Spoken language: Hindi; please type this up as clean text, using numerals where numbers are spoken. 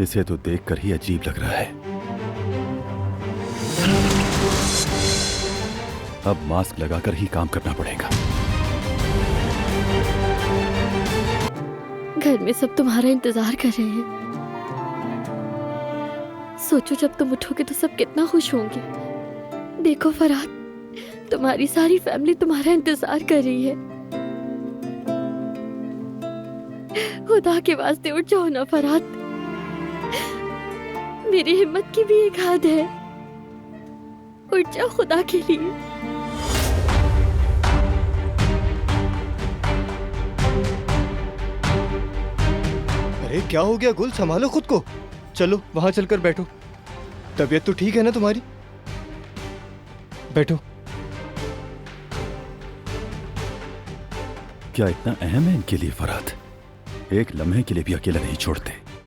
इसे तो देखकर ही अजीब लग रहा है। अब मास्क लगाकर ही काम करना पड़ेगा। घर में सब तुम्हारा इंतजार कर रहे हैं। सोचो जब तुम उठोगे तो सब कितना खुश होंगे। देखो फरहाद, तुम्हारी सारी फैमिली तुम्हारा इंतजार कर रही है। खुदा के वास्ते उठ जाओ ना फरहाद। मेरी हिम्मत की भी एक हद है। उठ जाओ खुदा के लिए। अरे क्या हो गया गुल, संभालो खुद को। चलो वहां चलकर बैठो। तबीयत तो ठीक है ना तुम्हारी? बैठो। क्या इतना अहम है इनके लिए फरहाद? एक लम्हे के लिए भी अकेला नहीं छोड़ते।